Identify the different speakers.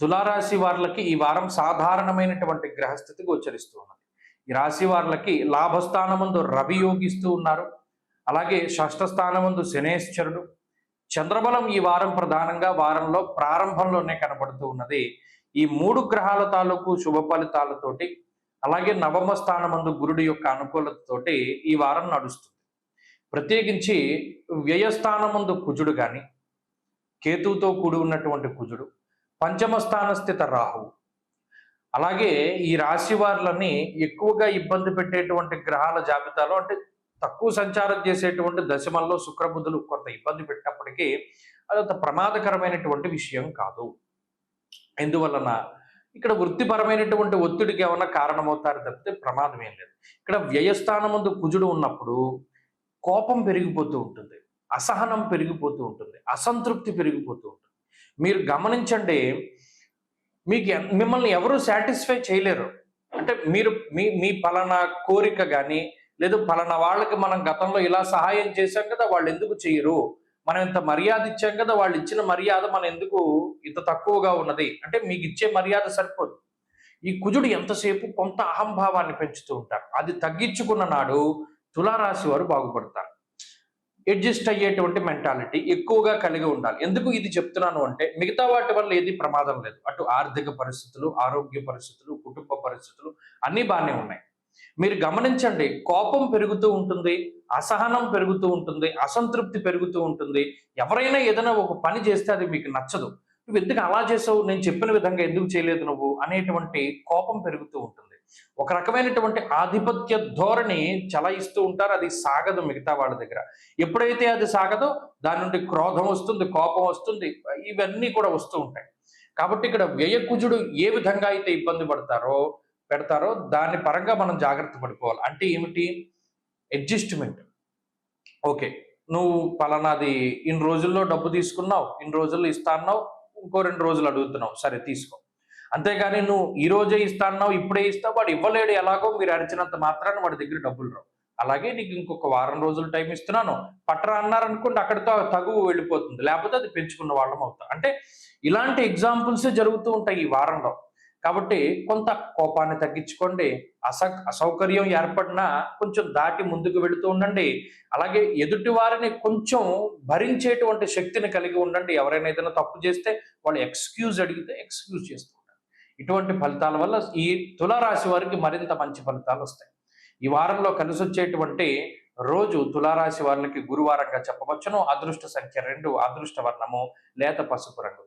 Speaker 1: తులారాశి వార్లకి ఈ వారం సాధారణమైనటువంటి గ్రహస్థితి గోచరిస్తూ ఉన్నది. ఈ రాశి వార్లకి లాభస్థానమందు రవి యోగిస్తూ ఉన్నారు. అలాగే షష్ఠ స్థానమందు శనేశ్వరుడు. చంద్రబలం ఈ వారం ప్రధానంగా వారంలో ప్రారంభంలోనే కనబడుతూ ఉన్నది. ఈ మూడు గ్రహాల తాలూకు శుభ ఫలితాలతోటి, అలాగే నవమ స్థానమందు గురుడి యొక్క అనుకూలతతోటి ఈ వారం నడుస్తుంది. ప్రత్యేకించి వ్యయస్థానమందు కుజుడు కానీ, కేతువుతో కూడి ఉన్నటువంటి కుజుడు, పంచమ స్థాన స్థిత రాహువు, అలాగే ఈ రాశి వారులని ఎక్కువగా ఇబ్బంది పెట్టేటువంటి గ్రహాల జాబితాలో, అంటే తక్కువ సంచారం చేసేటువంటి దశమంలో శుక్రబుధులు కొంత ఇబ్బంది పెట్టినప్పటికీ అదంత ప్రమాదకరమైనటువంటి విషయం కాదు. ఎందువలన ఇక్కడ వృత్తిపరమైనటువంటి ఒత్తిడికి ఏమన్నా కారణమవుతారు తప్పితే ప్రమాదం ఏం లేదు. ఇక్కడ వ్యయస్థానం ముందు కుజుడు ఉన్నప్పుడు కోపం పెరిగిపోతూ ఉంటుంది, అసహనం పెరిగిపోతూ ఉంటుంది, అసంతృప్తి పెరిగిపోతూ ఉంటుంది. మీరు గమనించండి, మిమ్మల్ని ఎవరు సాటిస్ఫై చేయలేరు. అంటే మీరు మీ మీ పలానా కోరిక కానీ, లేదు పలానా వాళ్ళకి మనం గతంలో ఇలా సహాయం చేశాం కదా, వాళ్ళు ఎందుకు చేయరు, మనం ఇంత మర్యాద ఇచ్చాం కదా, వాళ్ళు ఇచ్చిన మర్యాద మనం ఎందుకు ఇంత తక్కువగా ఉన్నది, అంటే మీకు ఇచ్చే మర్యాద సరిపోదు. ఈ కుజుడు ఎంతసేపు కొంత అహంభావాన్ని పెంచుతూ ఉంటారు. అది తగ్గించుకున్న నాడు తులారాశి వారు బాగుపడతారు. అడ్జస్ట్ అయ్యేటువంటి మెంటాలిటీ ఎక్కువగా కలిగి ఉండాలి. ఎందుకు ఇది చెప్తున్నాను అంటే, మిగతా వాటి వల్ల ఏది ప్రమాదం లేదు. అటు ఆర్థిక పరిస్థితులు, ఆరోగ్య పరిస్థితులు, కుటుంబ పరిస్థితులు అన్నీ బాగానే ఉన్నాయి. మీరు గమనించండి, కోపం పెరుగుతూ ఉంటుంది, అసహనం పెరుగుతూ ఉంటుంది, అసంతృప్తి పెరుగుతూ ఉంటుంది. ఎవరైనా ఏదైనా ఒక పని చేస్తే అది మీకు నచ్చదు. నువ్వు ఎందుకు అలా చేసావు, నేను చెప్పిన విధంగా ఎందుకు చేయలేదు నువ్వు అనేటువంటి కోపం పెరుగుతూ ఉంటుంది. ఒక రకమైనటువంటి ఆధిపత్య ధోరణి చలాయిస్తూ ఉంటారు. అది సాగదు మిగతా వాళ్ళ దగ్గర. ఎప్పుడైతే అది సాగదో దాని నుండి క్రోధం వస్తుంది, కోపం వస్తుంది, ఇవన్నీ కూడా వస్తూ ఉంటాయి. కాబట్టి ఇక్కడ వ్యయకుజుడు ఏ విధంగా అయితే ఇబ్బంది పెడతారో దాని పరంగా మనం జాగ్రత్త పడిపోవాలి. అంటే ఏమిటి? అడ్జస్ట్మెంట్. ఓకే, నువ్వు పలానాది ఇన్ని రోజుల్లో డబ్బు తీసుకున్నావు, ఇన్ని రోజుల్లో ఇస్తా అన్నావు, ఇంకో 2 రోజులు అడుగుతున్నావు, సరే తీసుకో. అంతేగాని నువ్వు ఈ రోజే ఇస్తా అన్నావు, ఇప్పుడే ఇస్తావు, వాడు ఇవ్వలేడు, ఎలాగో మీరు అరిచినంత మాత్రాన వాడి దగ్గర డబ్బులు రావు. అలాగే నీకు ఇంకొక వారం రోజులు టైం ఇస్తున్నాను, పట్టరా అన్నారనుకోండి, అక్కడితో తగువ వెళ్ళిపోతుంది. లేకపోతే అది పెంచుకున్న వాళ్ళం అవుతాం. అంటే ఇలాంటి ఎగ్జాంపుల్సే జరుగుతూ ఉంటాయి ఈ వారంలో. కాబట్టి కొంత కోపాన్ని తగ్గించుకోండి. అసౌకర్యం ఏర్పడినా కొంచెం దాటి ముందుకు వెళుతూ ఉండండి. అలాగే ఎదుటి వారిని కొంచెం భరించేటువంటి శక్తిని కలిగి ఉండండి. ఎవరైనా ఏదైనా తప్పు చేస్తే వాళ్ళు ఎక్స్క్యూజ్ అడిగితే ఎక్స్క్యూజ్ చేస్తూ ఉండండి. ఇటువంటి ఫలితాల వల్ల ఈ తులారాశి వారికి మరింత మంచి ఫలితాలు వస్తాయి. ఈ వారంలో కలిసి వచ్చేటువంటి రోజు తులారాశి వారికి గురువారంగా చెప్పవచ్చును. అదృష్ట సంఖ్య 2, అదృష్ట వర్ణము లేత పసుపు రంగు.